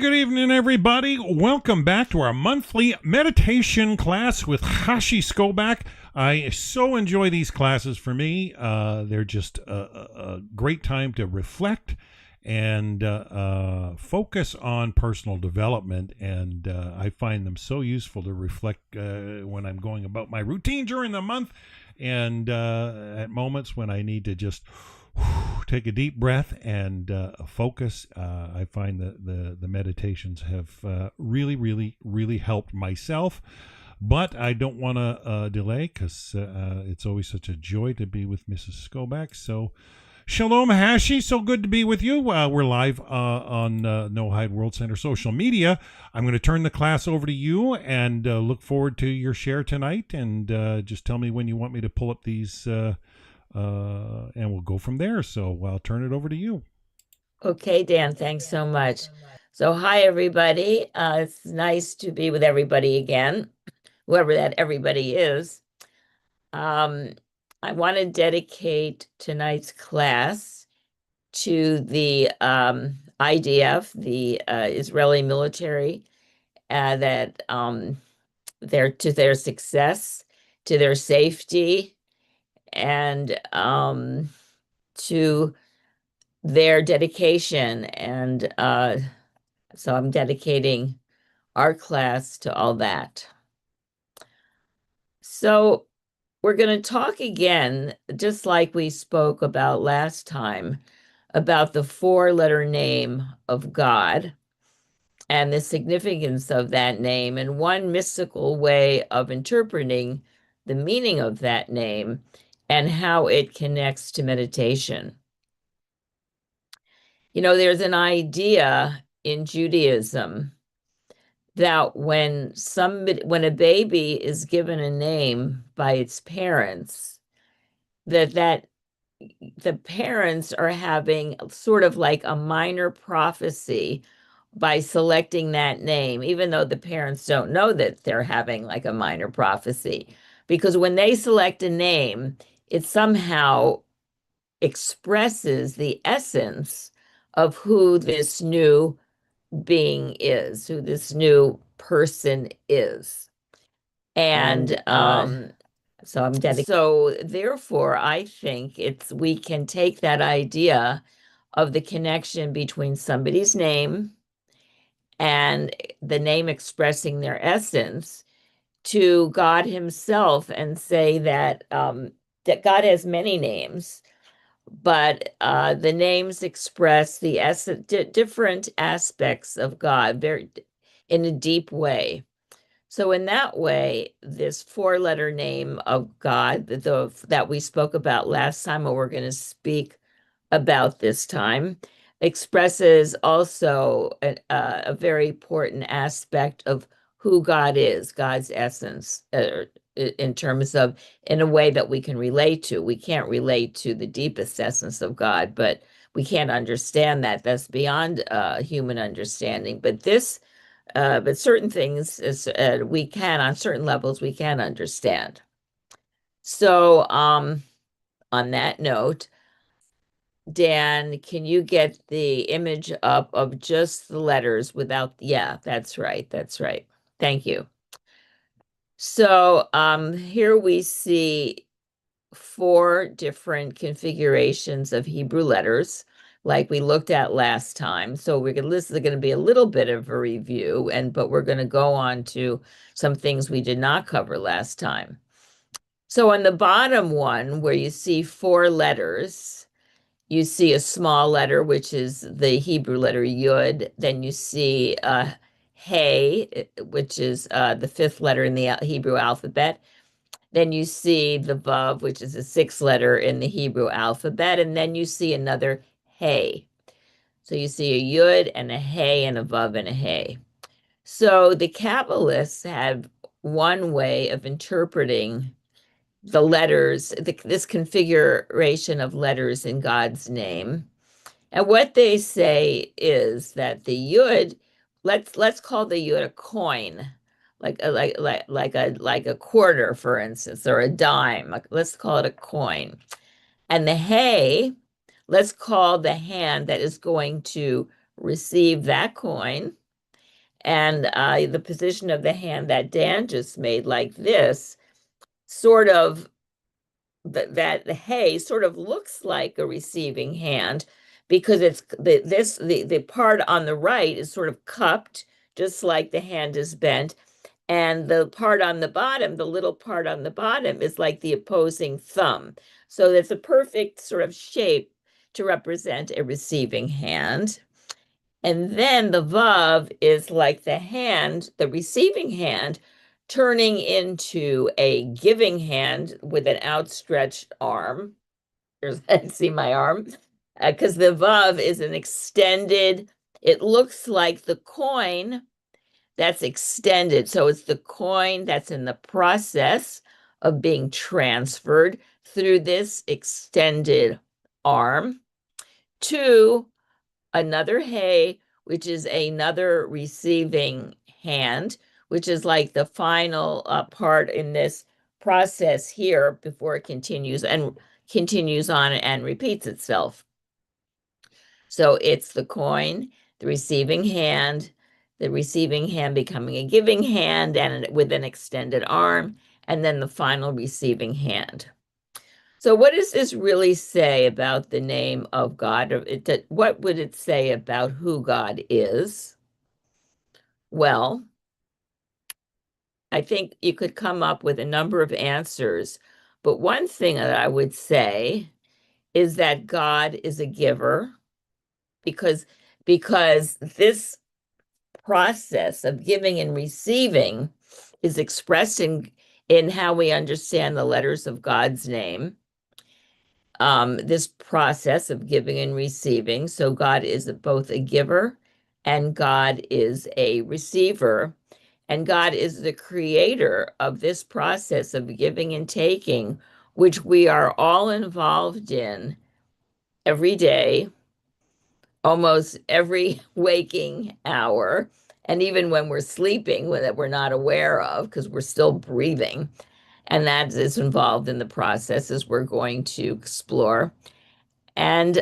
good evening, everybody. Welcome back to our monthly meditation class with Chashi Skobac. I so enjoy these classes. For me, they're just a great time to reflect and focus on personal development. And I find them so useful to reflect when I'm going about my routine during the month and at moments when I need to just take a deep breath and focus. I find that the meditations have really helped myself. But I don't want to delay because it's always such a joy to be with Mrs. Skobac. So, Shalom Hashi, so good to be with you. We're live on No Hide World Center social media. I'm going to turn the class over to you and look forward to your share tonight. And just tell me when you want me to pull up these and we'll go from there. So I'll turn it over to you. Okay, Dan, thanks so much. So, hi, everybody. It's nice to be with everybody again, whoever that everybody is. I want to dedicate tonight's class to the IDF, the Israeli military, that to their success, to their safety, and to their dedication. And so I'm dedicating our class to all that. So we're going to talk again, just like we spoke about last time, about the four-letter name of God and the significance of that name, and one mystical way of interpreting the meaning of that name and how it connects to meditation. You know, there's an idea in Judaism that when a baby is given a name by its parents, that the parents are having sort of like a minor prophecy by selecting that name, even though the parents don't know that they're having like a minor prophecy. Because when they select a name, it somehow expresses the essence of who this new being is, who this new person is. And so therefore I think we can take that idea of the connection between somebody's name and the name expressing their essence to God himself and say that that God has many names, but the names express the different aspects of God very in a deep way. So in that way, this four-letter name of God that we spoke about last time, or we're going to speak about this time, expresses also a very important aspect of who God is, God's essence, in terms of, in a way that we can relate to. We can't relate to the deepest essence of God, but we can't understand that. That's beyond human understanding. But certain things we can, on certain levels, we can understand. So, on that note, Dan, can you get the image up of just the letters without? Yeah, that's right. That's right. Thank you. So, here we see four different configurations of Hebrew letters, like we looked at last time. So this is going to be a little bit of a review, but we're going to go on to some things we did not cover last time. So on the bottom one, where you see four letters, you see a small letter, which is the Hebrew letter Yud. Then you see Hey, which is the fifth letter in the Hebrew alphabet. Then you see the Vav, which is the sixth letter in the Hebrew alphabet. And then you see another Hey. So you see a Yud and a Hey and a Vav and a Hey. So the Kabbalists have one way of interpreting the letters, this configuration of letters in God's name. And what they say is that the Yud, let's call the Yud a coin, like a quarter, for instance, or a dime. Let's call it a coin. And the Hey, let's call the hand that is going to receive that coin. And the position of the hand that Dan just made, like this, sort of that the hay sort of looks like a receiving hand because it's the part on the right is sort of cupped, just like the hand is bent, and the part on the bottom, the little part on the bottom, is like the opposing thumb. So it's a perfect sort of shape to represent a receiving hand. And then the vav is like the hand, the receiving hand, turning into a giving hand with an outstretched arm. See my arm? Because the vav is an extended, it looks like the coin that's extended. So it's the coin that's in the process of being transferred through this extended arm to another hay, which is another receiving hand, which is like the final part in this process here before it continues on and repeats itself. So it's the coin, the receiving hand becoming a giving hand and with an extended arm, and then the final receiving hand. So, what does this really say about the name of God? Or what would it say about who God is? Well, I think you could come up with a number of answers, but one thing that I would say is that God is a giver because this process of giving and receiving is expressed in how we understand the letters of God's name. This process of giving and receiving. So God is both a giver and God is a receiver. And God is the creator of this process of giving and taking, which we are all involved in every day, almost every waking hour. And even when we're sleeping, that we're not aware of because we're still breathing. And that is involved in the processes we're going to explore. And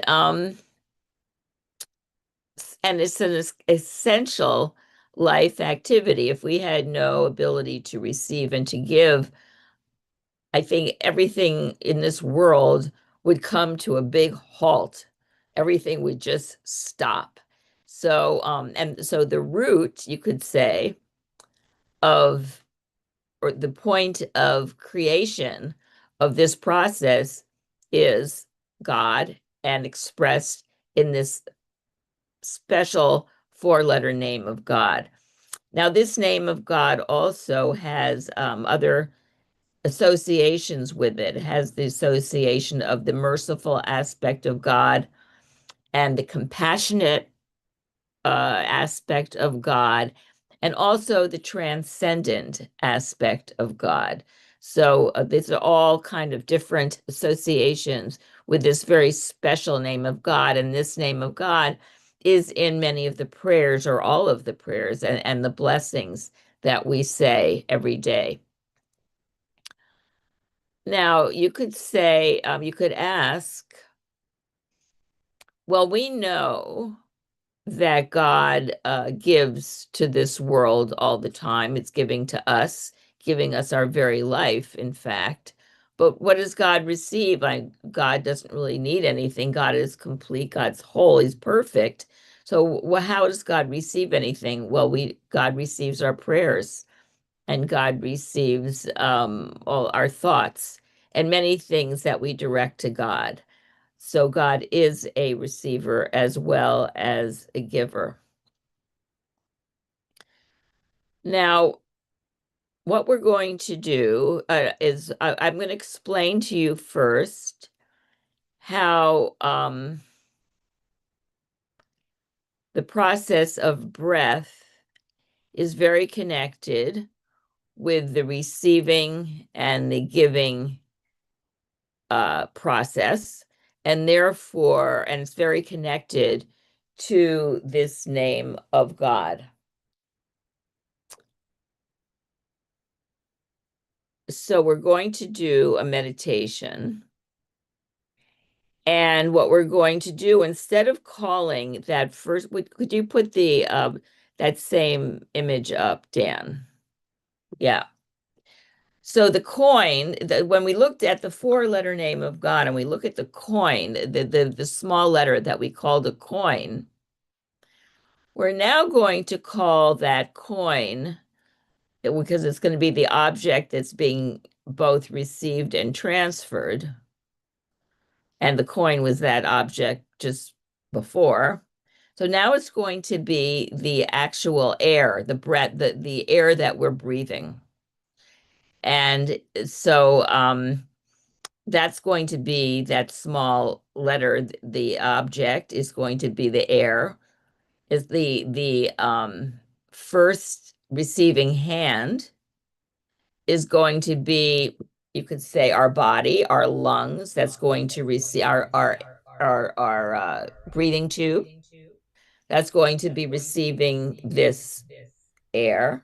it's an essential life activity. If we had no ability to receive and to give, I think everything in this world would come to a big halt. Everything would just stop. So and so the root, you could say, of or the point of creation of this process is God and expressed in this special four-letter name of God. Now, this name of God also has other associations with it. It has the association of the merciful aspect of God and the compassionate aspect of God, and also the transcendent aspect of God. So these are all kind of different associations with this very special name of God. And this name of God is in many of the prayers or all of the prayers and the blessings that we say every day. Now, you could say, you could ask, well, we know that God gives to this world all the time. It's giving us our very life, in fact. But what does God receive? God doesn't really need anything. God is complete. God's whole. He's perfect. So how does God receive anything? Well, God receives our prayers, and God receives all our thoughts and many things that we direct to God. So God is a receiver as well as a giver. Now, what we're going to do is I'm going to explain to you first how the process of breath is very connected with the receiving and the giving process, and therefore, and it's very connected to this name of God. So we're going to do a meditation. And what we're going to do, instead of calling that first, could you put that same image up, Dan. Yeah. So the coin, when we looked at the four-letter name of God and we look at the coin, the small letter that we called a coin, we're now going to call that coin, because it's going to be the object that's being both received and transferred. And the coin was that object just before. So now it's going to be the actual air, the breath, the air that we're breathing. And so that's going to be that small letter. The object is going to be the air, is the first receiving hand is going to be, you could say, our body, our lungs. That's going to receive our breathing tube. That's going to be receiving this air.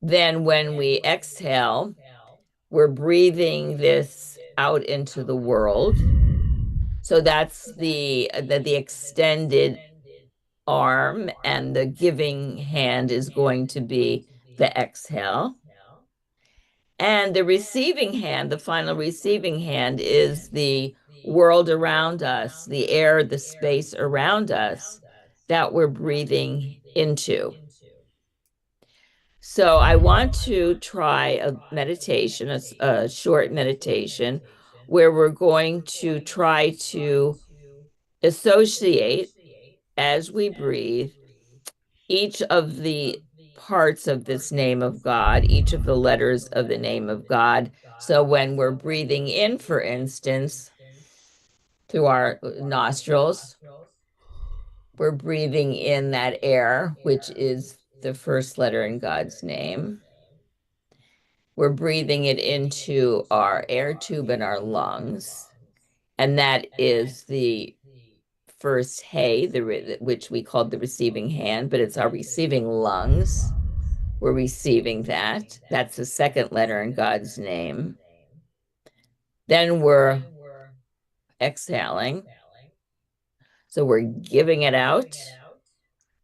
Then when we exhale, we're breathing this out into the world. So that's the extended arm, and the giving hand is going to be the exhale. And the receiving hand, the final receiving hand, is the world around us, the air, the space around us that we're breathing into. So I want to try a meditation, a short meditation, where we're going to try to associate, as we breathe, each of the parts of this name of God, each of the letters of the name of God. So when we're breathing in, for instance, through our nostrils, we're breathing in that air, which is the first letter in God's name. We're breathing it into our air tube and our lungs. And that is the first hay, which we called the receiving hand, but it's our receiving lungs. We're receiving that. That's the second letter in God's name. Then we're exhaling. So we're giving it out.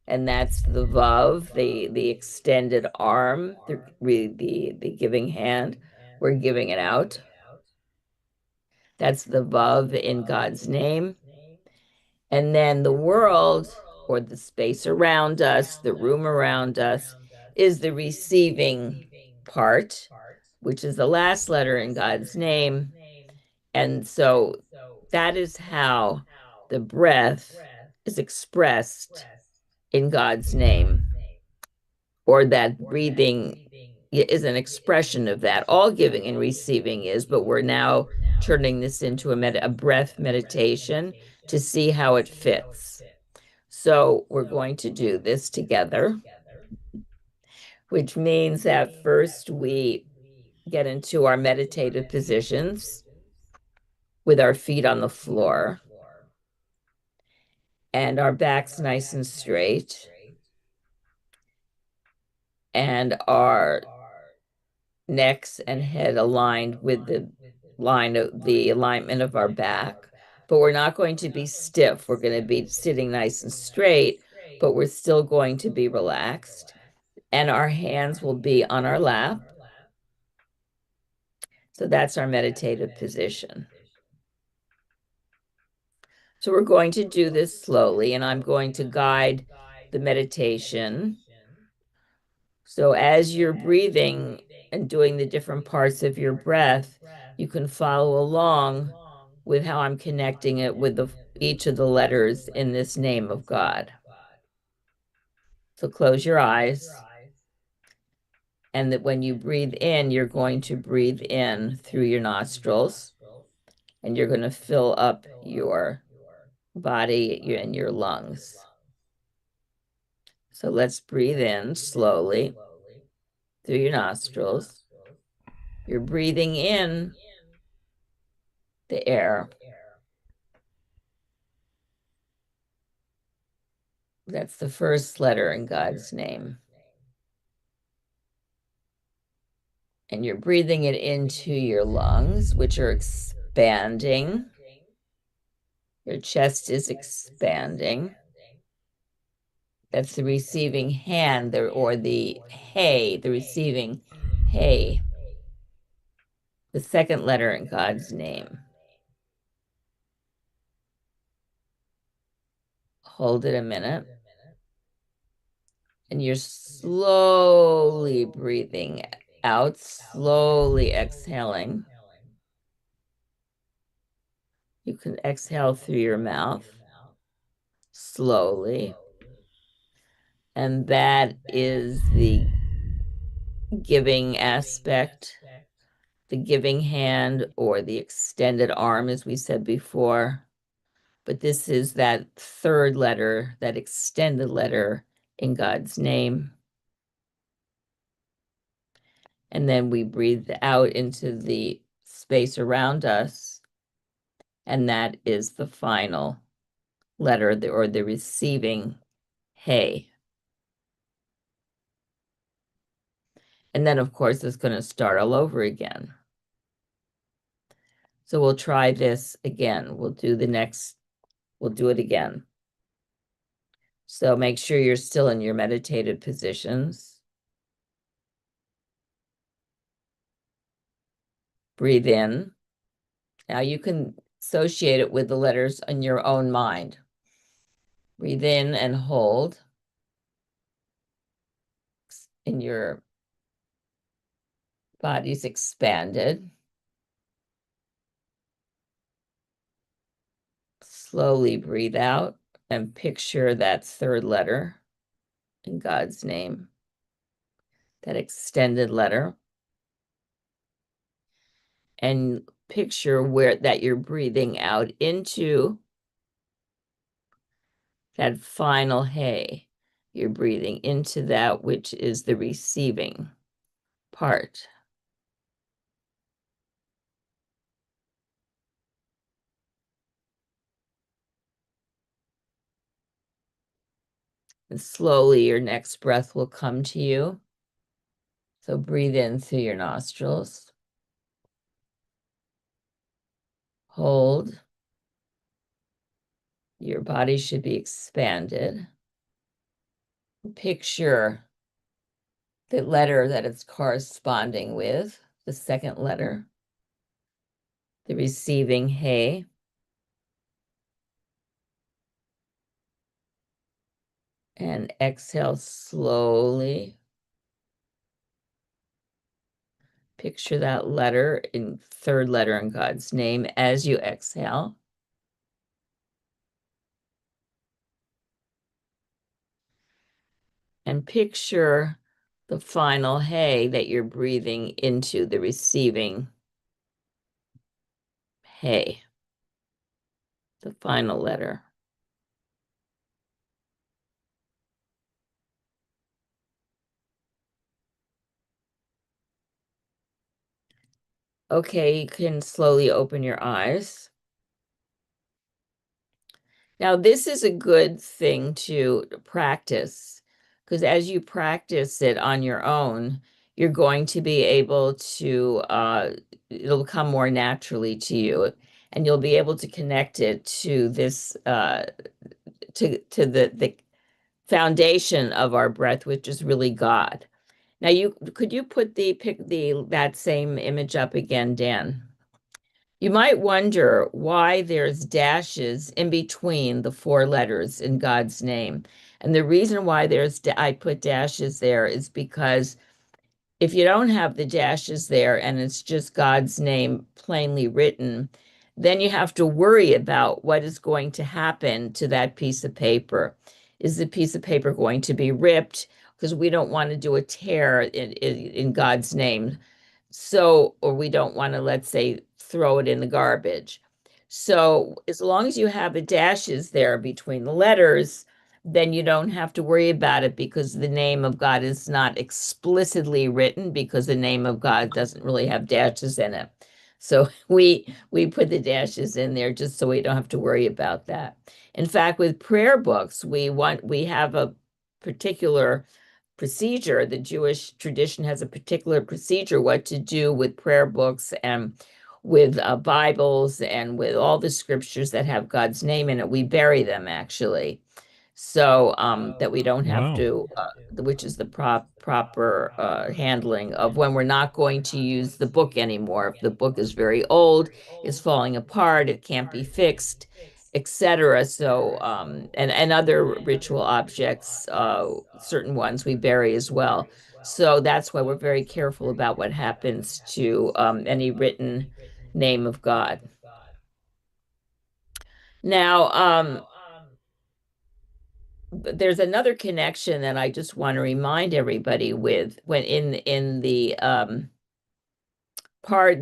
And that's the vav, the extended arm, the giving hand. We're giving it out. That's the vav in God's name. And then the world, or the space around us, the room around us, is the receiving part, which is the last letter in God's name. And so that is how the breath is expressed in God's name, or that breathing is an expression of that. All giving and receiving is, but we're now turning this into a breath meditation to see how it fits. So we're going to do this together, which means that first we get into our meditative positions with our feet on the floor and our backs nice and straight, and our necks and head aligned with the alignment of our back. But we're not going to be stiff. We're going to be sitting nice and straight, but we're still going to be relaxed. And our hands will be on our lap. So that's our meditative position. So we're going to do this slowly, and I'm going to guide the meditation. So as you're breathing and doing the different parts of your breath, you can follow along with how I'm connecting it with each of the letters in this name of God. So close your eyes. And that when you breathe in, you're going to breathe in through your nostrils, and you're going to fill up your body and your lungs. So let's breathe in slowly through your nostrils. You're breathing in the air. That's the first letter in God's name. And you're breathing it into your lungs, which are expanding. Your chest is expanding. That's the receiving hand, or the hey, the receiving hey, the second letter in God's name. Hold it a minute. And you're slowly breathing out, slowly exhaling. You can exhale through your mouth slowly. And that is the giving aspect, the giving hand or the extended arm, as we said before. But this is that third letter, that extended letter in God's name. And then we breathe out into the space around us. And that is the final letter, or the receiving hey. And then, of course, it's going to start all over again. So we'll try this again. We'll do it again. So make sure you're still in your meditative positions. Breathe in. Now you can associate it with the letters in your own mind. Breathe in and hold. And your body's expanded. Slowly breathe out and picture that third letter in God's name, that extended letter. And picture where that you're breathing out into that final hey. You're breathing into that which is the receiving part. And slowly your next breath will come to you. So breathe in through your nostrils. Hold. Your body should be expanded. Picture the letter that it's corresponding with, the second letter, the receiving hey. And exhale slowly. Picture that letter in third letter in God's name as you exhale. And picture the final hey that you're breathing into, the receiving hey, the final letter. Okay, you can slowly open your eyes. Now, this is a good thing to practice, because as you practice it on your own, you're going to be able to, it'll come more naturally to you, and you'll be able to connect it to this, to the foundation of our breath, which is really God. Now, could you put that same image up again, Dan? You might wonder why there's dashes in between the four letters in God's name. And the reason why I put dashes there is because if you don't have the dashes there and it's just God's name plainly written, then you have to worry about what is going to happen to that piece of paper. Is the piece of paper going to be ripped? Because we don't want to do a tear in God's name. So, or we don't want to, let's say, throw it in the garbage. So, as long as you have the dashes there between the letters, then you don't have to worry about it because the name of God is not explicitly written, because the name of God doesn't really have dashes in it. So we put the dashes in there just so we don't have to worry about that. In fact, with prayer books, we have a particular procedure. The Jewish tradition has a particular procedure what to do with prayer books and with Bibles and with all the scriptures that have God's name in it. We bury them, actually. so that we don't have Wow. to, which is the proper handling of when we're not going to use the book anymore. If the book is very old, is falling apart, it can't be fixed, etc. So and other ritual objects, certain ones we bury as well. So that's why we're very careful about what happens to any written name of God. Now, there's another connection that I just want to remind everybody with when in the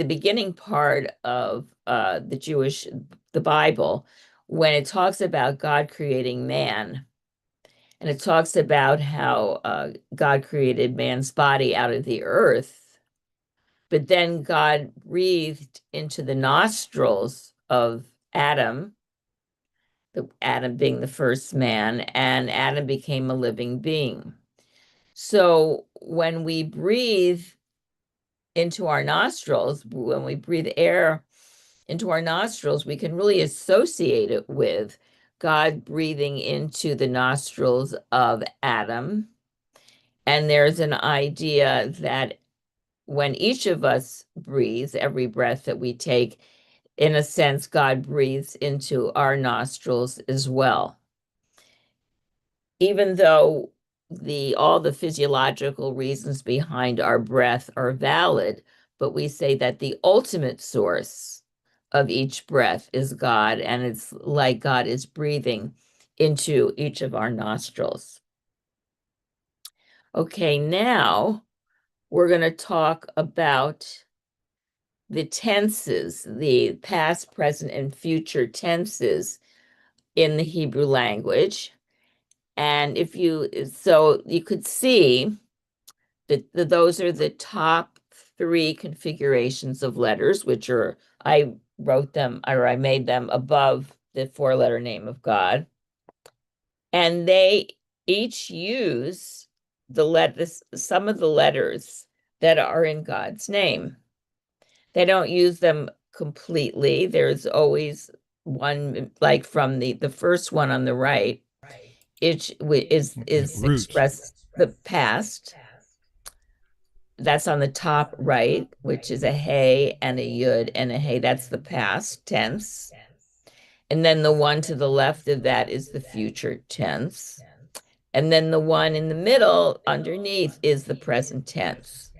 beginning part of the Bible, when it talks about God creating man, and it talks about how God created man's body out of the earth, but then God breathed into the nostrils of Adam, the Adam being the first man, and Adam became a living being. So when we breathe into our nostrils, when we breathe air into our nostrils, we can really associate it with God breathing into the nostrils of Adam. And there's an idea that when each of us breathes, every breath that we take, in a sense, God breathes into our nostrils as well. Even though all the physiological reasons behind our breath are valid, but we say that the ultimate source of each breath is God, and it's like God is breathing into each of our nostrils. Okay, now we're going to talk about the tenses, the past, present, and future tenses in the Hebrew language. And so you could see that those are the top three configurations of letters, which are, I wrote them or I made them above the four-letter name of God. And they each use some of the letters that are in God's name. They don't use them completely. There's always one, like from the first one on the right, is Root. express the past. That's on the top right, which is a hey and a yud and a hey. That's the past tense. And then the one to the left of that is the future tense. And then the one in the middle underneath is the present tense.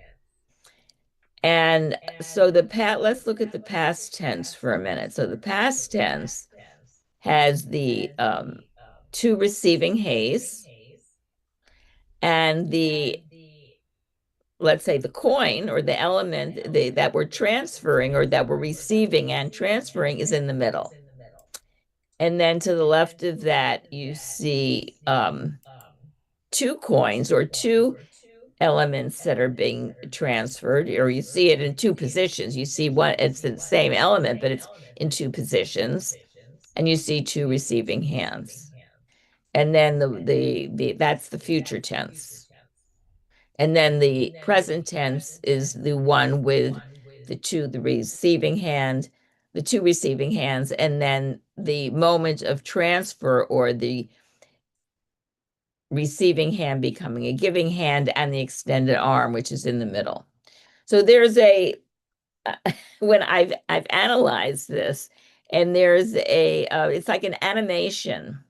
And so let's look at the past tense for a minute. So the past tense has the two receiving heys, and let's say the coin or the element that we're transferring or that we're receiving and transferring is in the middle. And then to the left of that, you see two coins or two elements that are being transferred, or you see it in two positions. You see one, it's the same element, but it's in two positions, and you see two receiving hands. And then that's the future tense. And then the present tense is the one with the two receiving hands, and then the moment of transfer or the receiving hand becoming a giving hand and the extended arm, which is in the middle. So there's when I've analyzed this, and there's it's like an animation.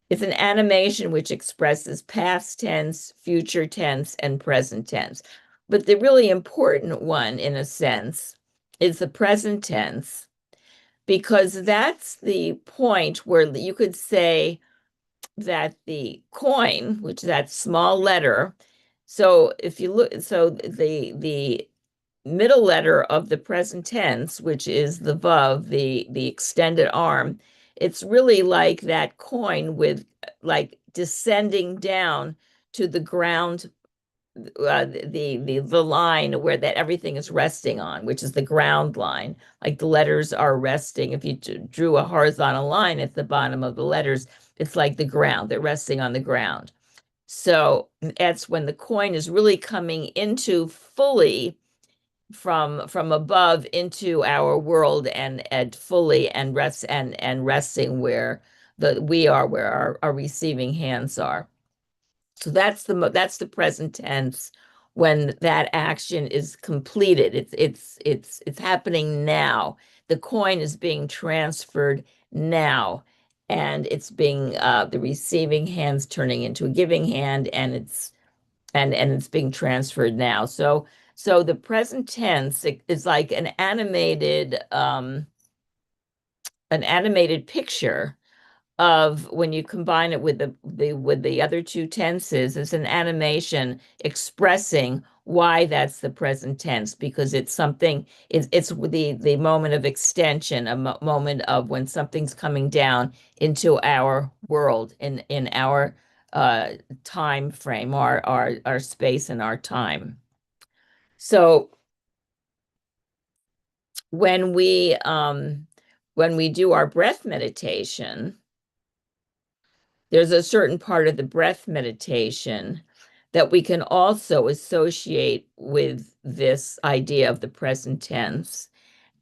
It's an animation which expresses past tense, future tense, and present tense. But the really important one, in a sense, is the present tense, because that's the point where you could say that the coin, which is that small letter, so if you look, so the middle letter of the present tense, which is the vav, the extended arm, it's really like that coin with like descending down to the ground, the line where that everything is resting on, which is the ground line. Like the letters are resting. If you drew a horizontal line at the bottom of the letters, it's like the ground. They're resting on the ground. So that's when the coin is really coming into fully from above into our world and fully and resting where we are where our receiving hands are. So that's the present tense when that action is completed. It's happening now. The coin is being transferred now, and it's being the receiving hand's turning into a giving hand, and it's being transferred now. So the present tense is like an animated picture of when you combine it with the other two tenses. It's an animation expressing why that's the present tense, because it's the moment of extension, a moment of when something's coming down into our world, in our time frame, our space and our time. So when we do our breath meditation, there's a certain part of the breath meditation that we can also associate with this idea of the present tense,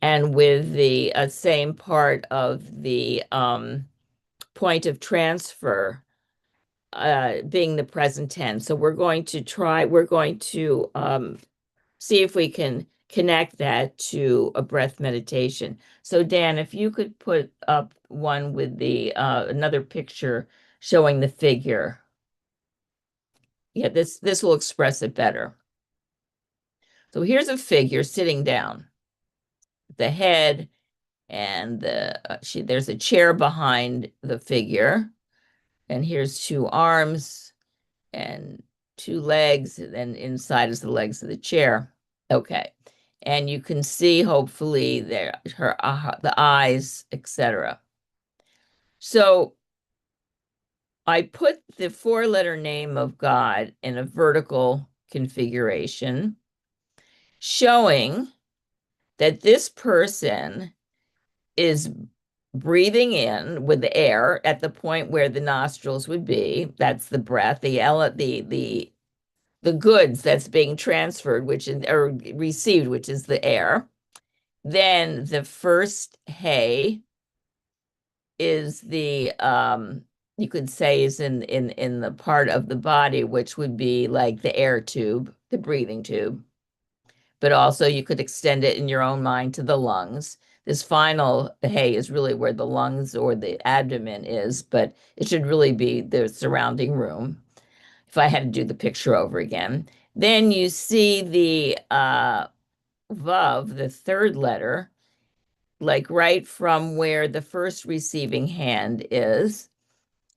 and with the same part of the point of transfer being the present tense. So we're going to see if we can connect that to a breath meditation. So Dan, if you could put up one with the another picture showing the figure. Yeah, this will express it better. So here's a figure sitting down, the head, and there's a chair behind the figure, and here's two arms and two legs, and then inside is the legs of the chair. Okay. And you can see hopefully there the eyes, etc. So I put the four-letter name of God in a vertical configuration, showing that this person is breathing in with the air at the point where the nostrils would be. That's the breath, the goods that's being transferred, which is or received, which is the air. Then the first hay is the you could say is in the part of the body which would be like the air tube, the breathing tube. But also you could extend it in your own mind to the lungs. This final hay is really where the lungs or the abdomen is, but it should really be the surrounding room. If I had to do the picture over again, then you see the vav, the third letter, like right from where the first receiving hand is.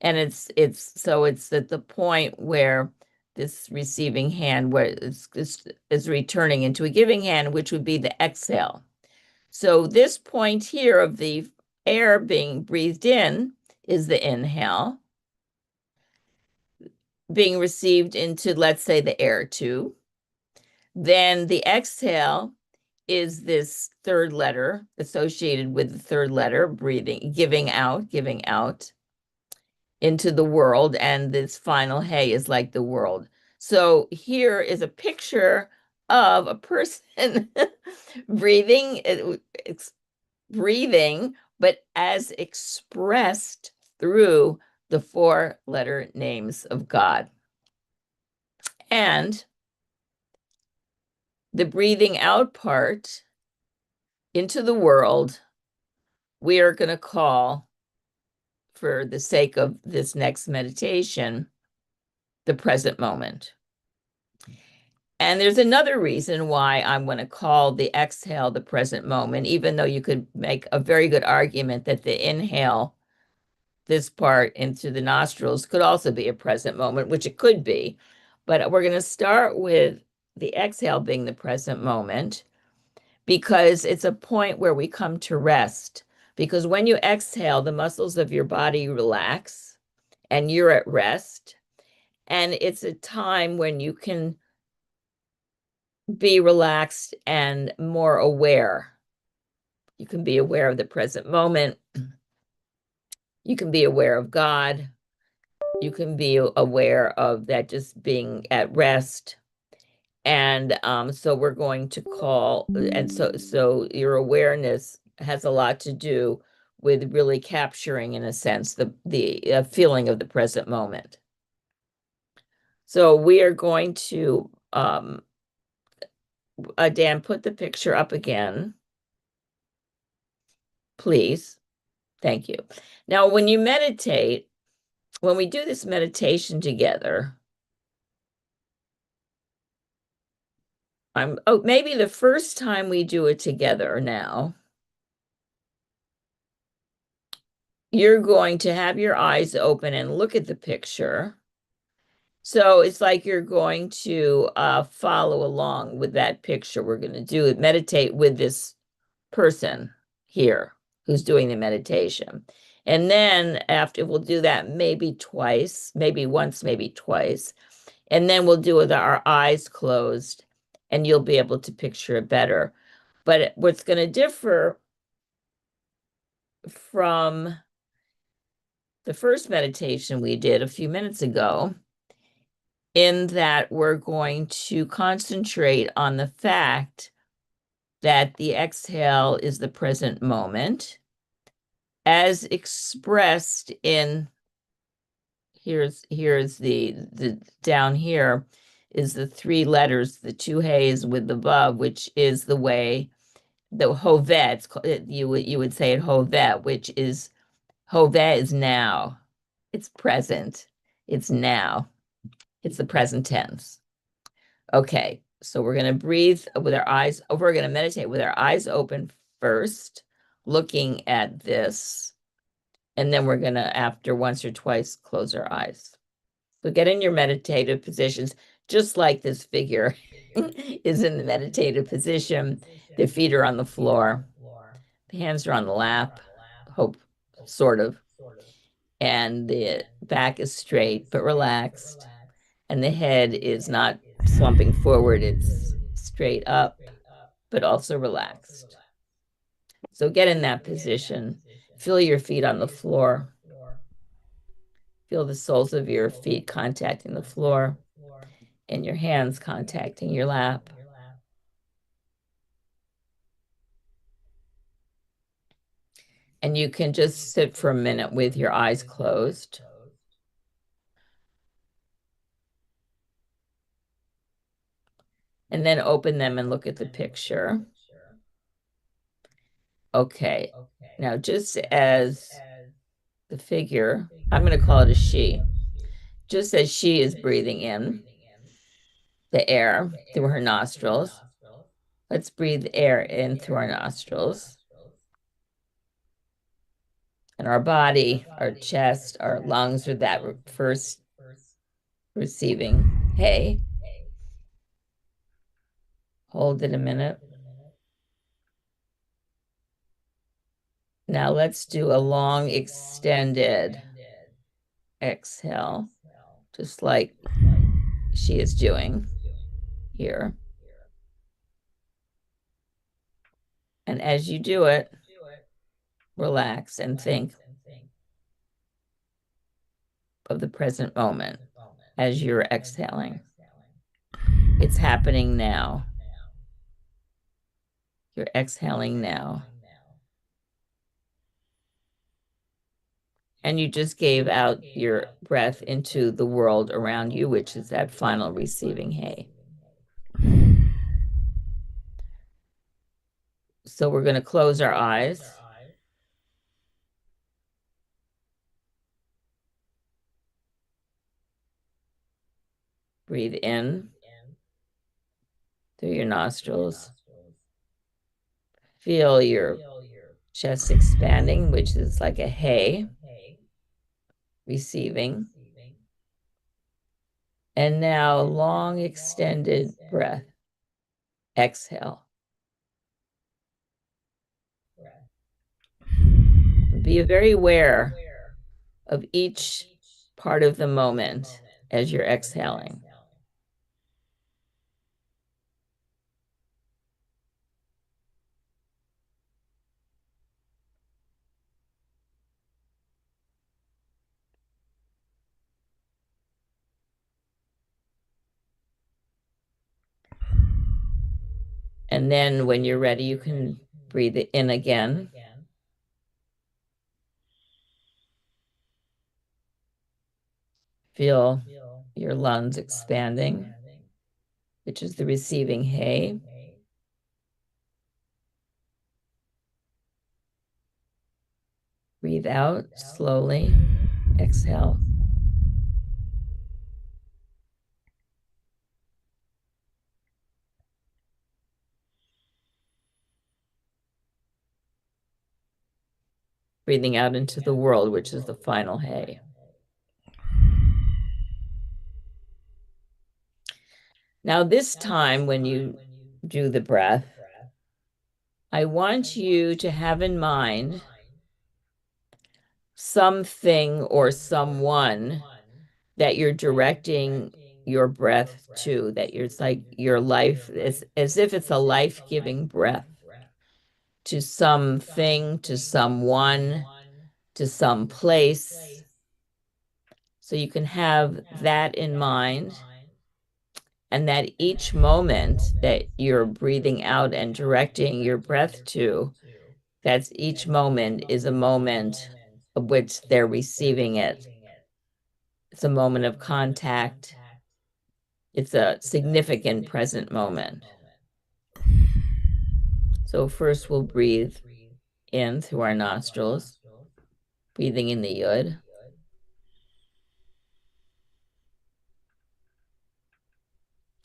And it's at the point where this receiving hand where is returning into a giving hand, which would be the exhale. So this point here of the air being breathed in is the inhale, being received into, let's say, the air tube. Then the exhale is this third letter associated with the third letter, breathing, giving out into the world. And this final hay is like the world. So here is a picture of a person breathing, breathing, but as expressed through the four-letter names of God. And the breathing out part into the world, we are going to call, for the sake of this next meditation, the present moment. And there's another reason why I'm going to call the exhale the present moment, even though you could make a very good argument that the inhale, this part into the nostrils, could also be a present moment, which it could be. But we're going to start with the exhale being the present moment, because it's a point where we come to rest. Because when you exhale, the muscles of your body relax and you're at rest. And it's a time when you can be relaxed and more aware. You can be aware of the present moment. You can be aware of God. You can be aware of that, just being at rest. And so we're going to call, and so your awareness has a lot to do with really capturing, in a sense, the feeling of the present moment. So we are going to, Dan, put the picture up again, please. Thank you. Now, when you meditate, when we do this meditation together, maybe the first time we do it together now, you're going to have your eyes open and look at the picture. So it's like you're going to follow along with that picture. We're going to do it, meditate with this person here who's doing the meditation. And then after we'll do that maybe twice, maybe once, maybe twice. And then we'll do it with our eyes closed and you'll be able to picture it better. But what's going to differ from the first meditation we did a few minutes ago, in that we're going to concentrate on the fact that the exhale is the present moment as expressed in, here's the down here is the three letters, the two hays with the vav, which is the way the hovet, you would say it hovet, which is hovet is now. It's present. It's now. It's the present tense. Okay, so we're going to breathe with our eyes, we're going to meditate with our eyes open first, looking at this. And then we're going to, after once or twice, close our eyes. So get in your meditative positions, just like this figure is in the meditative position. The feet are on the floor. The hands are on the lap, hope, sort of. And the back is straight but relaxed. And the head is not slumping forward, it's straight up, but also relaxed. So get in that position. Feel your feet on the floor. Feel the soles of your feet contacting the floor and your hands contacting your lap. And you can just sit for a minute with your eyes closed. And then open them and look at the picture. Okay. Now, just as the figure, I'm going to call it a she, just as she is breathing in the air through her nostrils, let's breathe air in through our nostrils. And our body, our chest, our lungs are that first receiving. Hey, hold it a minute. Now let's do a long extended exhale, just like she is doing here. And as you do it, relax and think of the present moment as you're exhaling. It's happening now. You're exhaling now. And you just gave out your breath into the world around you, which is that final receiving hey. So we're going to close our eyes. Breathe in through your nostrils. Feel your chest expanding, which is like a hey, receiving. And now long extended breath. Exhale. Be very aware of each part of the moment as you're exhaling. And then when you're ready, you can breathe it in again. Feel your lungs expanding, which is the receiving hay. Breathe out slowly. Exhale. Breathing out into the world, which is the final hay. Now, this time when you do the breath, I want you to have in mind something or someone that you're directing your breath to, that you're, it's like your life, as if it's a life-giving breath to something, to someone, to some place. So you can have that in mind, and that each moment that you're breathing out and directing your breath to, that's each moment is a moment of which they're receiving it. It's a moment of contact. It's a significant present moment. So first we'll breathe in through our nostrils, breathing in the yud.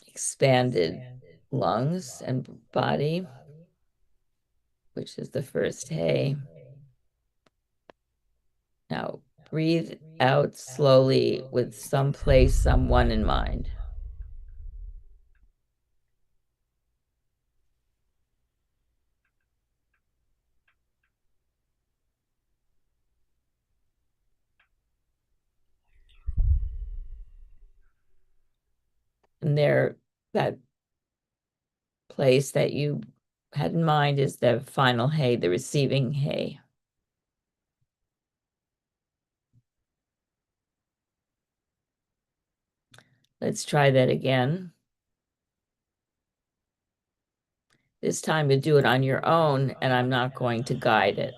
Expanded lungs and body, which is the first hay. Now breathe out slowly with some place, someone in mind. And there, that place that you had in mind is the final hay, the receiving hay. Let's try that again. This time you do it on your own, and I'm not going to guide it.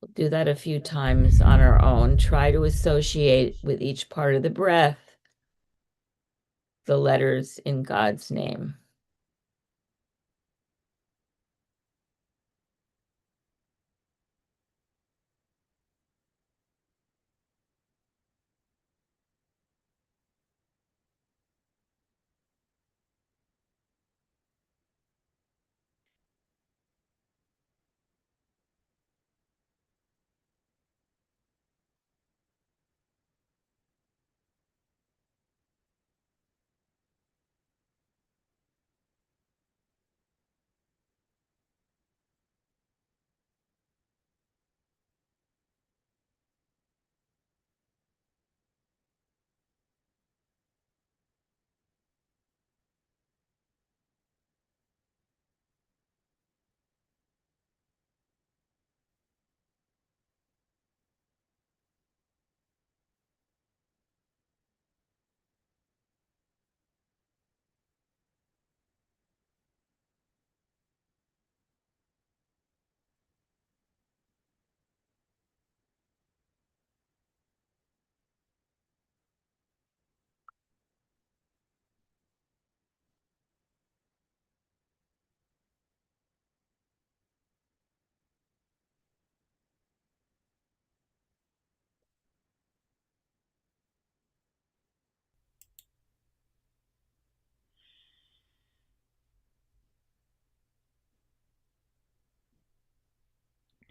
We'll do that a few times on our own. Try to associate with each part of the breath the letters in God's name.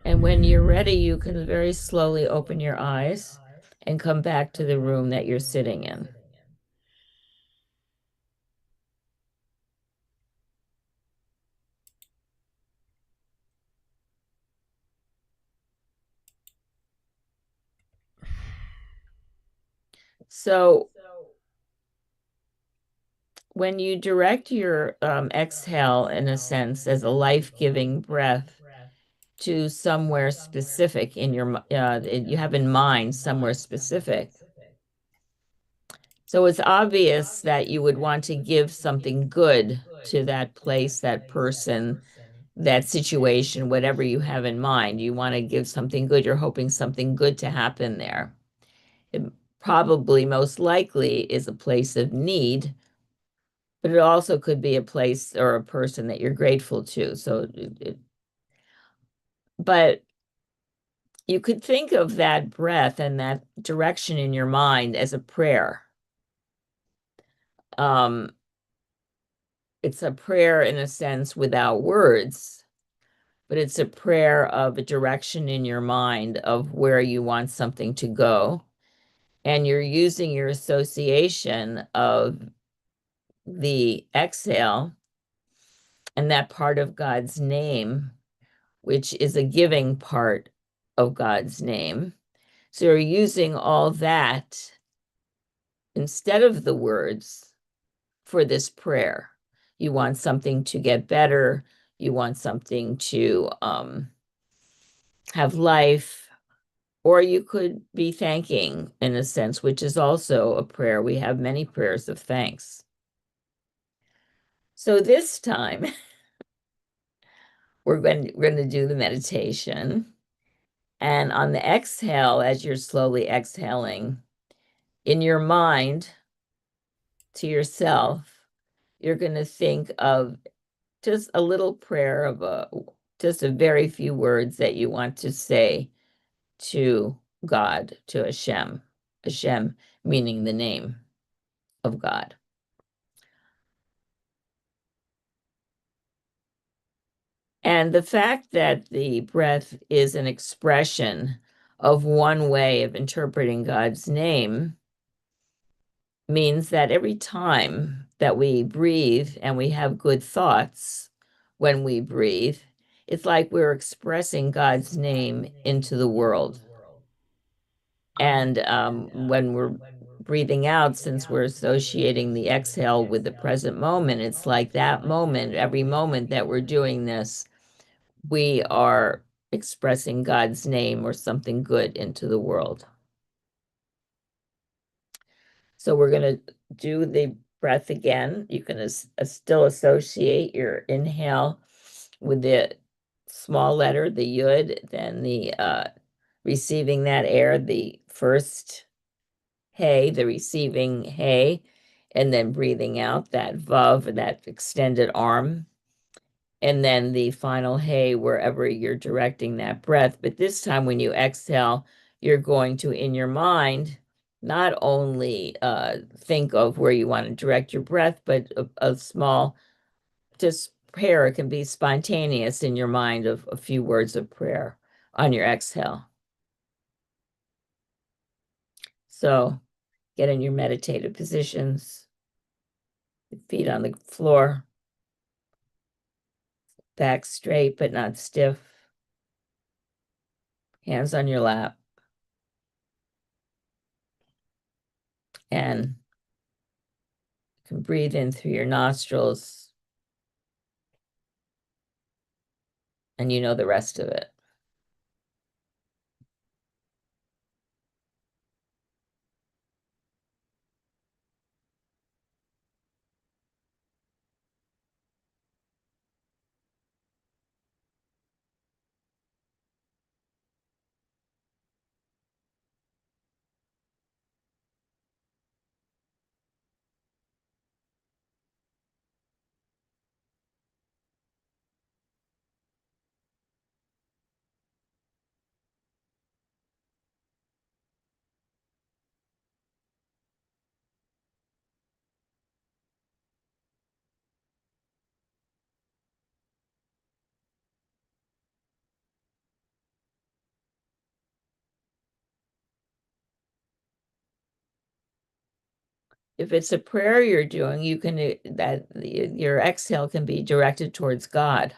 And when you're ready, you can very slowly open your eyes and come back to the room that you're sitting in. So when you direct your exhale, in a sense, as a life-giving breath to somewhere specific in your, you have in mind somewhere specific. So it's obvious that you would want to give something good to that place, that person, that situation, whatever you have in mind. You want to give something good. You're hoping something good to happen there. It probably most likely is a place of need, but it also could be a place or a person that you're grateful to. But you could think of that breath and that direction in your mind as a prayer. Um, it's a prayer in a sense without words, but it's a prayer of a direction in your mind of where you want something to go. And you're using your association of the exhale and that part of God's name, which is a giving part of God's name. So you're using all that instead of the words for this prayer. You want something to get better. You want something to have life, or you could be thanking in a sense, which is also a prayer. We have many prayers of thanks. So this time we're going to do the meditation. And on the exhale, as you're slowly exhaling, in your mind to yourself, you're going to think of just a little prayer of just a very few words that you want to say to God, to Hashem. Hashem meaning the name of God. And the fact that the breath is an expression of one way of interpreting God's name means that every time that we breathe and we have good thoughts when we breathe, it's like we're expressing God's name into the world. And when we're breathing out, since we're associating the exhale with the present moment, it's like that moment, every moment that we're doing this, we are expressing God's name or something good into the world. So we're going to do the breath again. You can still associate your inhale with the small letter, the yud, then the receiving that air, the first hey, the receiving hey, and then breathing out that vav, that extended arm, and then the final hey, wherever you're directing that breath. But this time when you exhale, you're going to, in your mind, not only think of where you want to direct your breath, but a small, just prayer. It can be spontaneous in your mind of a few words of prayer on your exhale. So get in your meditative positions, feet on the floor, back straight but not stiff, hands on your lap, and you can breathe in through your nostrils, and you know the rest of it. If it's a prayer you're doing, you can that your exhale can be directed towards God.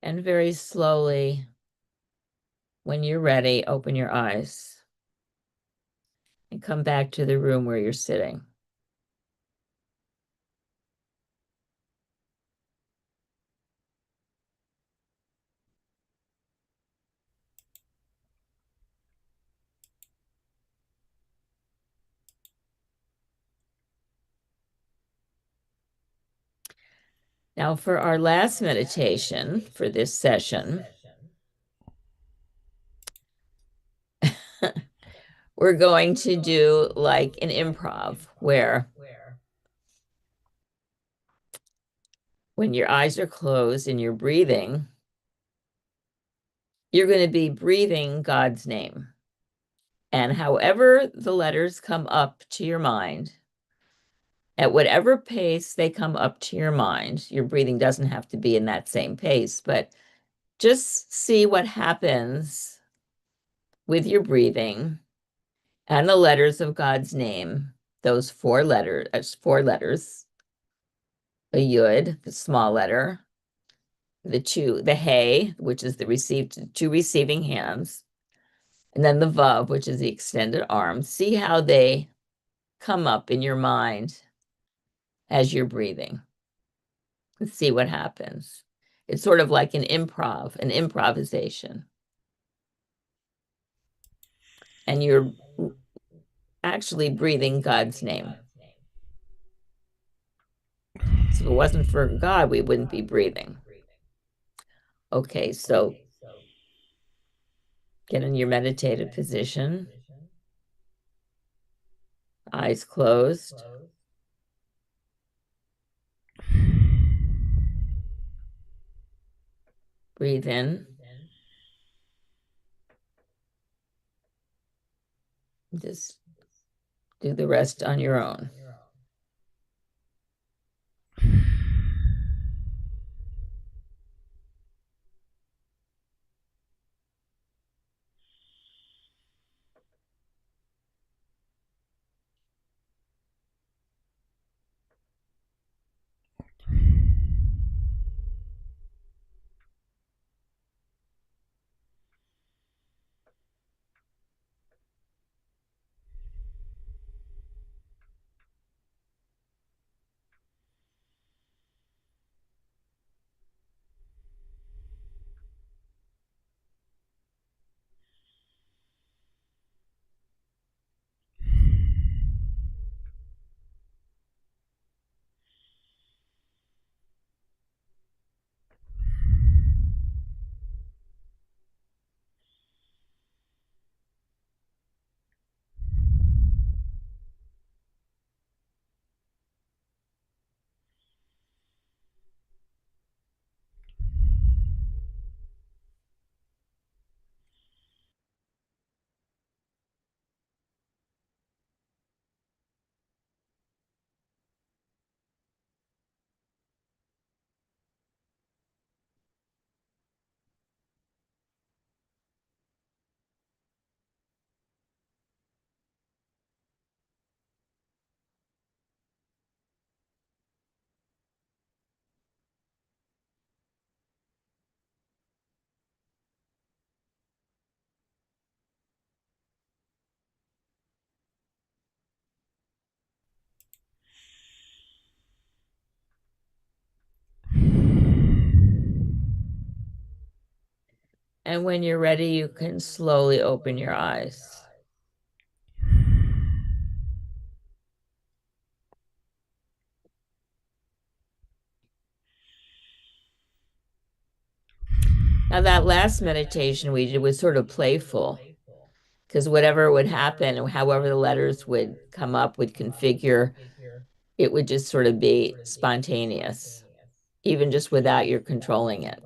And very slowly, when you're ready, open your eyes and come back to the room where you're sitting. Now, for our last meditation for this session, we're going to do like an improv where when your eyes are closed and you're breathing, you're going to be breathing God's name. And however the letters come up to your mind, at whatever pace they come up to your mind, your breathing doesn't have to be in that same pace, but just see what happens with your breathing and the letters of God's name, those four letters, a yud, the small letter, the hey, which is the two receiving hands, and then the vav, which is the extended arm. See how they come up in your mind as you're breathing. Let's see what happens. It's sort of like an improvisation. And you're actually breathing God's name. So if it wasn't for God, we wouldn't be breathing. Okay, so get in your meditative position, eyes closed. Breathe in. Just do the rest on your own. And when you're ready, you can slowly open your eyes. Now, that last meditation we did was sort of playful because whatever would happen, however the letters would come up, would configure, it would just sort of be spontaneous, even just without your controlling it.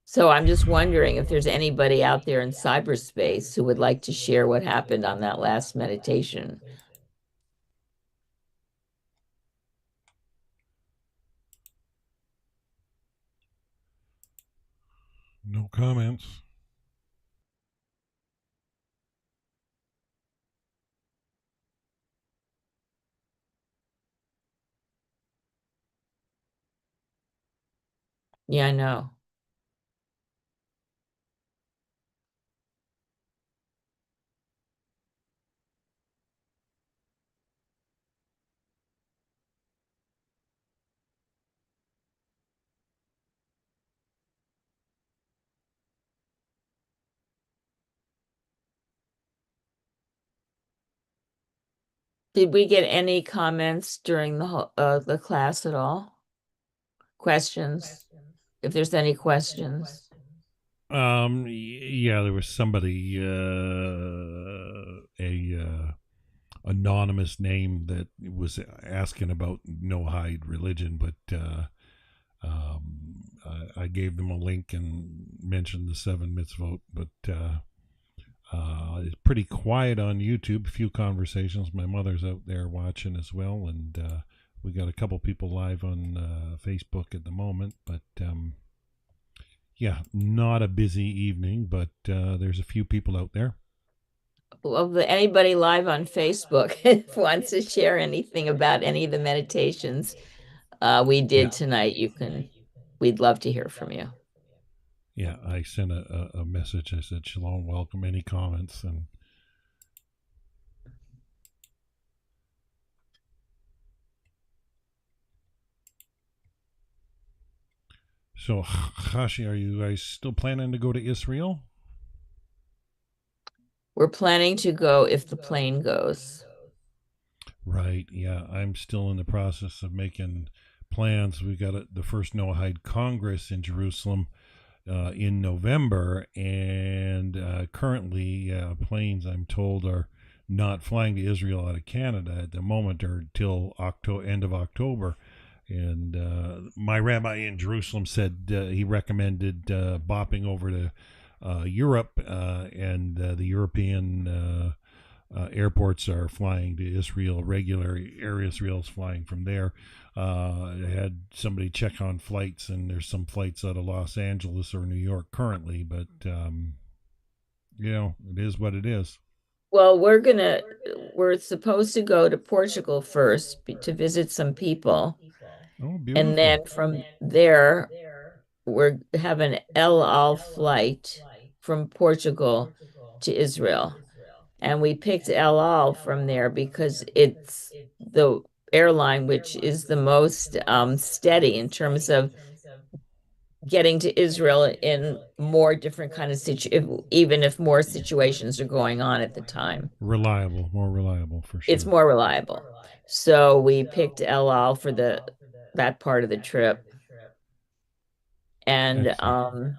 So I'm just wondering if there's anybody out there in cyberspace who would like to share what happened on that last meditation. No comments. Yeah, I know. Did we get any comments during the class at all? Questions? If there's any questions. Yeah, there was somebody, a anonymous name that was asking about Noahide religion, but I gave them a link and mentioned the seven mitzvot, but it's pretty quiet on YouTube. A few conversations. My mother's out there watching as well, and we got a couple people live on Facebook at the moment. But yeah, not a busy evening, but there's a few people out there. Well, anybody live on Facebook wants to share anything about any of the meditations we Yeah, did tonight, we'd love to hear from you. yeah. I sent a message. I said, "Shalom, welcome. Any comments?" And so, Chashi, are you guys still planning to go to Israel? We're planning to go if the plane goes. Right. Yeah, I'm still in the process of making plans. We got the first Noahide Congress in Jerusalem in November, and currently planes, I'm told, are not flying to Israel out of Canada at the moment or till end of October. And my rabbi in Jerusalem said he recommended bopping over to Europe, and the European airports are flying to Israel. Regular Air Israel's flying from there. I had somebody check on flights, and there's some flights out of Los Angeles or New York currently, but it is what it is. Well, we're supposed to go to Portugal first to visit some people. Oh, And beautiful. then from there, we're have an El Al flight from Portugal to Israel. And we picked El Al from there because it's the airline which is the most steady in terms of getting to Israel in more different kind of even if more situations are going on at the time. Reliable, more reliable for It's sure. more reliable. So we picked El Al for the that part of the trip. And Excellent.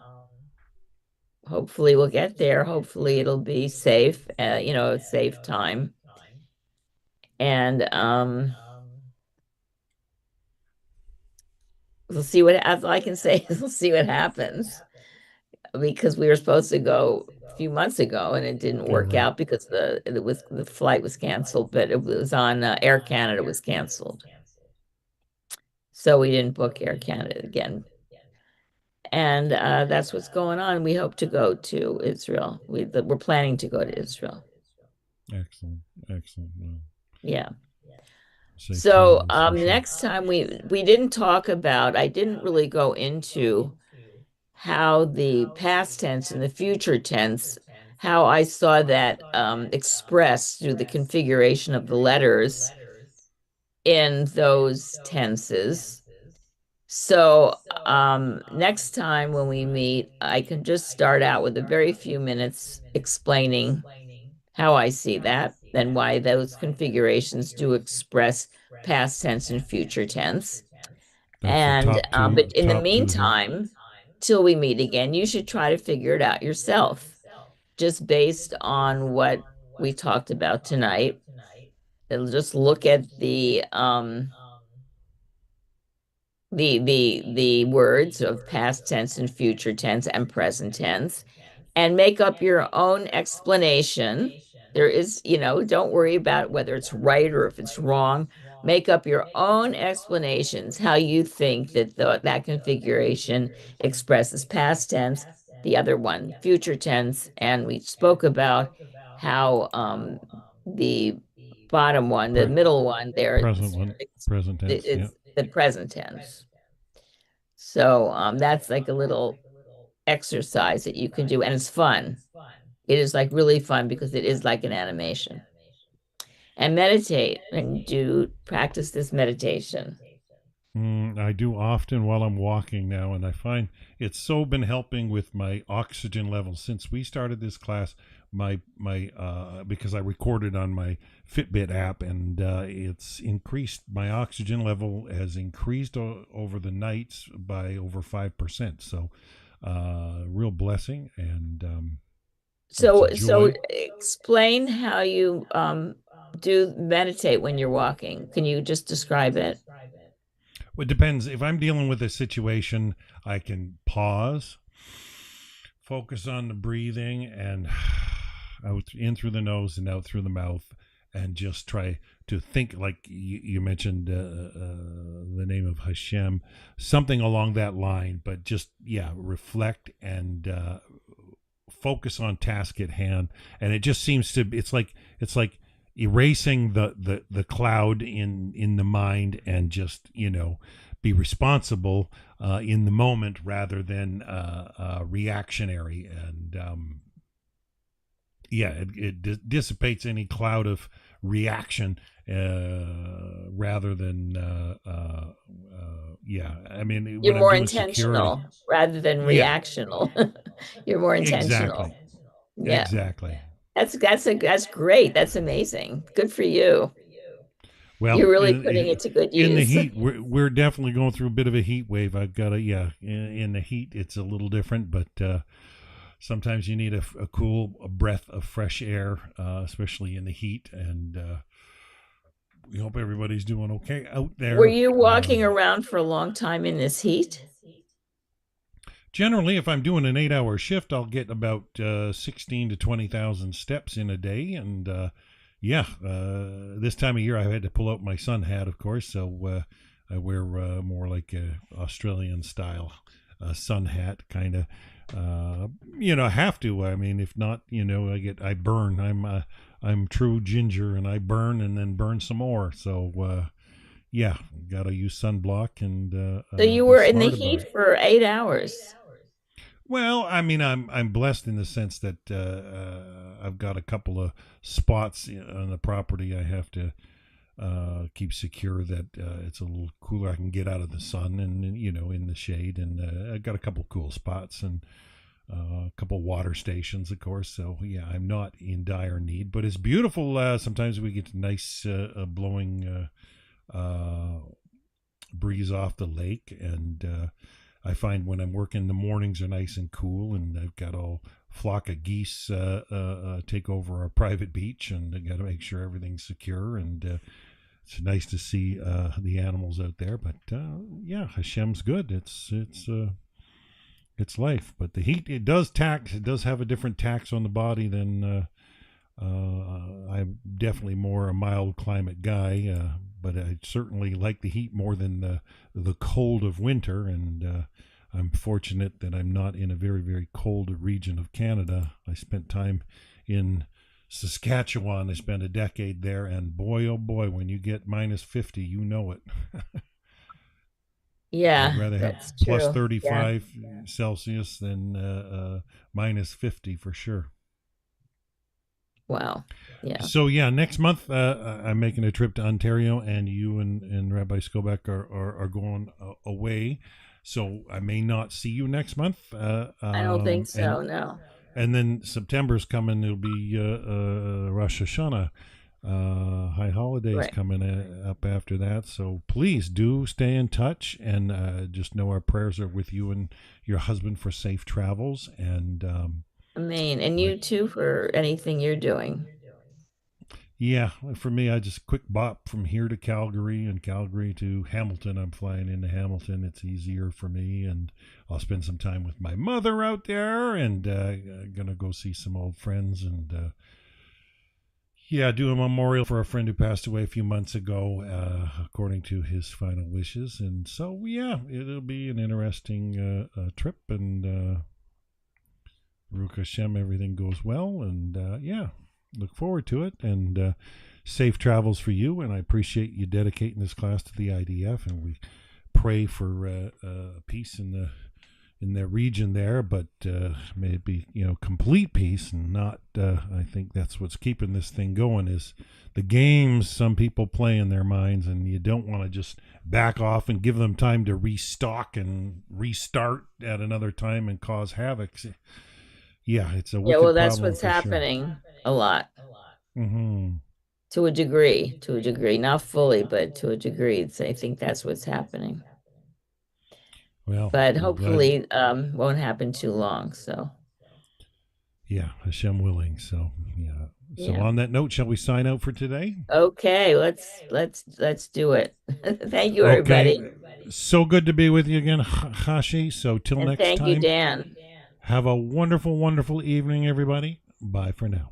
hopefully we'll get there. Hopefully it'll be safe, a safe time. And we'll see what, as I can say is we'll see what happens because we were supposed to go a few months ago and it didn't Yeah, work right. out because the flight was canceled, but it was on Air Canada was canceled. So we didn't book Air Canada again. And that's what's going on. We hope to go to Israel. We're planning to go to Israel. Excellent. Excellent. Well, Yeah. safe So travels for sure. next time we didn't talk about, I didn't really go into how the past tense and the future tense, how I saw that expressed through the configuration of the letters in those tenses. So next time when we meet, I can just start out with a very few minutes explaining how I see that and why those configurations do express past tense and future tense. That's the And but in the top two there. meantime, till we meet again, you should try to figure it out yourself, just based on what we talked about tonight. It'll just look at the words of past tense and future tense and present tense and make up your own explanation. There is, don't worry about whether it's right or if it's wrong. Make up your own explanations how you think that that configuration expresses past tense, the other one future tense, and we spoke about how the bottom one, the Pre- middle one there, present one. Present tense. Yeah. it's the present tense. So that's like a little exercise that you can do, and it's fun. It is like really fun because it is like an animation. And meditate and do practice this meditation. I do often while I'm walking now, and I find it's so been helping with my oxygen levels. Since we started this class, my because I recorded on my Fitbit app, and it's increased. My oxygen level has increased over the nights by over 5%. So, real blessing, and it's a So joy. explain how you do meditate when you're walking. Can you just describe it? It depends. If I'm dealing with a situation, I can pause, focus on the breathing, and out in through the nose and out through the mouth, and just try to think like you mentioned the name of Hashem, something along that line. But just reflect and focus on task at hand. And it just seems to it's like erasing the cloud in the mind, and just be responsible in the moment rather than reactionary. And it dissipates any cloud of reaction rather than I mean, You're when I'm more doing security. intentional rather than Yeah, reactional. You're more intentional. exactly. Yeah. Exactly. That's great. That's amazing. Good for you. Well, You're really putting it to good in the use. heat, we're definitely going through a bit of a heat wave. I've got a in the heat, it's a little different, but sometimes you need a cool a breath of fresh air, especially in the heat. And we hope everybody's doing okay out Were there. you walking around for a long time in this heat? Generally, if I'm doing an 8-hour shift, I'll get about 16 to 20,000 steps in a day. And this time of year, I had to pull out my sun hat, of course. So I wear more like a Australian style sun hat, kind of. Have to. I mean, if not, I burn. I'm true ginger, and I burn and then burn some more. So got to use sunblock and So you be were in the smart about heat it. for 8 hours. Well, I mean, I'm blessed in the sense that I've got a couple of spots on the property I have to keep secure, that it's a little cooler. I can get out of the sun and in the shade, and I got a couple cool spots, and a couple water stations, of course. So I'm not in dire need, but it's beautiful. Sometimes we get nice blowing breeze off the lake, and I find when I'm working, the mornings are nice and cool, and I've got a flock of geese take over our private beach, and I got to make sure everything's secure. And it's nice to see the animals out there. But Hashem's good. It's life. But the heat, it does tax. It does have a different tax on the body than. I'm definitely more a mild climate guy, but I certainly like the heat more than the cold of winter. And I'm fortunate that I'm not in a very, very cold region of Canada. I spent time in Saskatchewan. I spent a decade there, and boy, oh boy, when you get minus 50, you know it. I'd Yeah, rather have that's plus true. Yeah. 35 Celsius than minus 50 for sure. Wow. Yeah. So next month I'm making a trip to Ontario, and you and Rabbi Skobac are going away. So I may not see you next month. I don't think And so. No. then September's coming. It'll be Rosh Hashanah. High holidays Right. coming up after that. So please do stay in touch, and just know our prayers are with you and your husband for safe travels. And I mean, and like you too for anything you're doing. Yeah, for me, I just quick bop from here to Calgary, and Calgary to Hamilton. I'm flying into Hamilton. It's easier for me, and I'll spend some time with my mother out there, and gonna go see some old friends, and do a memorial for a friend who passed away a few months ago, according to his final wishes. And so it'll be an interesting trip, and Baruch Hashem, everything goes well, and look forward to it. And safe travels for you. And I appreciate you dedicating this class to the IDF, and we pray for peace in the region there, but may it be complete peace, and not. I think that's what's keeping this thing going, is the games some people play in their minds, and you don't want to just back off and give them time to restock and restart at another time and cause havoc. Yeah, it's a Yeah, well, wicked that's problem what's for sure. happening a lot, Hmm. to a degree, not fully, but to a degree. I think that's what's happening. Well, But we're glad. hopefully, won't happen too long. So, Yeah, Hashem willing. So, yeah. So, yeah. on that note, shall we sign out for today? Okay, let's do it. Thank you, Okay. everybody. So good to be with you again, Hashi. So, till And next thank you, time, Dan. have a wonderful, wonderful evening, everybody. Bye for now.